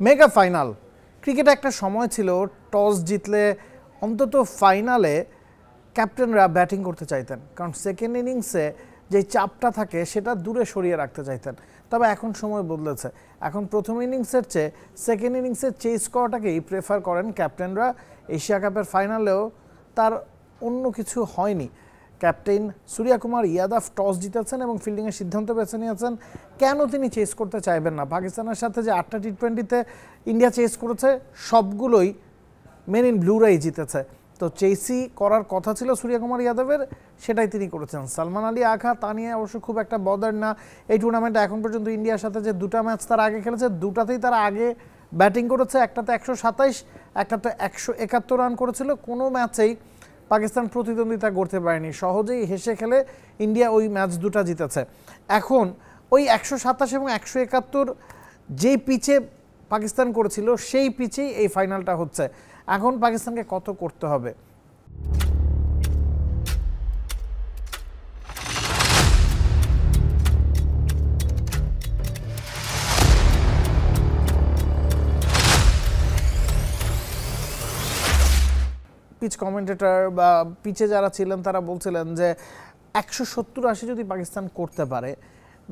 Mega final ক্রিকেটে একটা সময় ছিল টস জিতলে অন্তত ফাইনালে ক্যাপ্টেনরা ব্যাটিং করতে চাইতেন, কারণ সেকেন্ড ইনিংসে যে চাপটা থাকে সেটা দূরে সরিয়ে রাখতে চাইতেন। তবে এখন সময় বদলেছে, এখন প্রথম ইনিংসের চেয়ে সেকেন্ড ইনিংসে চেস করাটাকেই প্রেফার করেন ক্যাপ্টেনরা। এশিয়া কাপের ফাইনালেও তার অন্য কিছু হয়নি। ক্যাপ্টেন সূর্যকুমার ইয়াদব টস জিতেছেন এবং ফিল্ডিংয়ের সিদ্ধান্ত বেছে নিয়েছেন। কেন তিনি চেস করতে চাইবেন না? পাকিস্তানের সাথে যে 8টা টি20তে ইন্ডিয়া চেস করেছে সবগুলোই মেন ইন ব্লুরাই জিতেছে, তো চেসই করার কথা ছিল সূর্যকুমার ইয়াদবের, সেটাই তিনি করেছেন। সালমান আলী আগা তা নিয়ে অবশ্য খুব একটা বদার না। এই টুর্নামেন্টে এখন পর্যন্ত ইন্ডিয়ার সাথে যে 2টা ম্যাচ তারা আগে খেলেছে, দুটাতেই তারা আগে ব্যাটিং করেছে। একটাতে 127, একটাতে 171 রান করেছিল। কোনো ম্যাচেই পাকিস্তান প্রতিদ্বন্দ্বিতা করতে পারেনি, সহজেই হেসে খেলে ইন্ডিয়া ওই ম্যাচ দুটা জিতেছে। এখন ওই 127 এবং 171 যেই পিচে পাকিস্তান করেছিল সেই পিচেই এই ফাইনালটা হচ্ছে। এখন পাকিস্তানকে কত করতে হবে? পিচ কমেন্টেটর বা পিচে যারা ছিলেন তারা বলছিলেন যে 170-80 যদি পাকিস্তান করতে পারে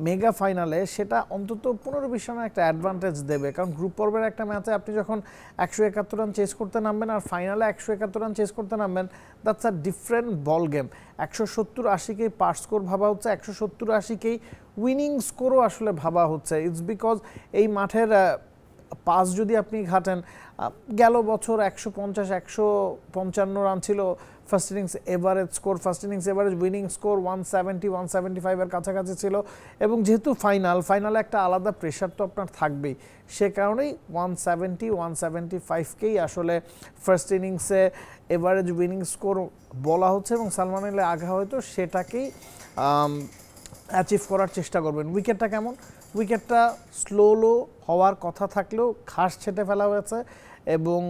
মেগা ফাইনালে, সেটা অন্তত 15-20 রানের একটা অ্যাডভান্টেজ দেবে। কারণ গ্রুপ পর্বের একটা ম্যাচে আপনি যখন 171 রান চেস করতে নামবেন আর ফাইনালে 171 রান চেস করতে নামবেন, that's a different ball game. 170-80কেই পার স্কোর ভাবা হচ্ছে, 170-80কেই উইনিং স্কোরও আসলে ভাবা হচ্ছে। ইটস বিকজ এই মাঠের পাস যদি আপনি ঘাটেন, গেল বছর 150-155 রান ছিল first innings average score, first innings average winning score 170-175-এর কাছাকাছি ছিল। এবং যেহেতু ফাইনালে একটা আলাদা প্রেশার তো আপনার থাকবেই, সে কারণেই 170-175কেই আসলে ফার্স্ট ইনিংসে এভারেজ উইনিং স্কোর বলা হচ্ছে এবং সালমান আলী আগা হয়তো সেটাকেই অ্যাচিভ করার চেষ্টা করবেন। উইকেটটা কেমন? উইকেটটা স্লো হওয়ার কথা থাকলেও ঘাস ছেটে ফেলা হয়েছে এবং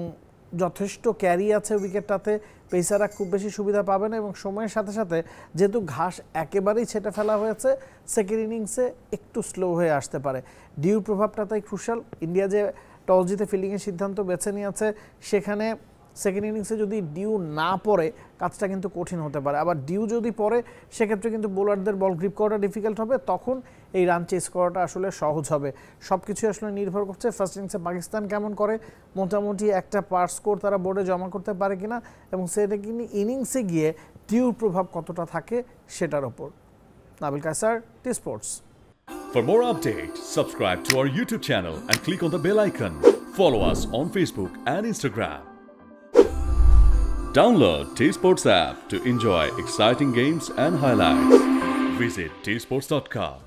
যথেষ্ট ক্যারি আছে উইকেটটাতে, পেসাররা খুব বেশি সুবিধা পাবে না। এবং সময়ের সাথে সাথে যেহেতু ঘাস একেবারেই ছেটে ফেলা হয়েছে, সেকেন্ড ইনিংসে একটু স্লো হয়ে আসতে পারে। ডিউর প্রভাবটা তাই ক্রুশাল। ইন্ডিয়া যে টস জিতে ফিল্ডিংয়ের সিদ্ধান্ত বেছে নিয়েছে, সেখানে সেকেন্ড ইনিংসে যদি ডিউ না পড়ে কাজটা কিন্তু কঠিন হতে পারে। আবার ডিউ যদি পড়ে সেক্ষেত্রে কিন্তু বোলারদের বল গ্রিপ করাটা ডিফিকাল্ট হবে, তখন এই রান চেস করাটা আসলে সহজ হবে। সব কিছু আসলে নির্ভর করছে ফার্স্ট ইনিংসে পাকিস্তান কেমন করে, মোটামুটি একটা পার স্কোর তারা বোর্ডে জমা করতে পারে কিনা, এবং সেটা কিন্তু ইনিংসে গিয়ে ডিউর প্রভাব কতটা থাকে সেটার ওপর। Nabil Kaiser, T Sports. For more updates, subscribe to our YouTube channel and click on the bell icon. Follow us on Facebook and Instagram. Download T Sports app to enjoy exciting games and highlights. Visit tsports.com.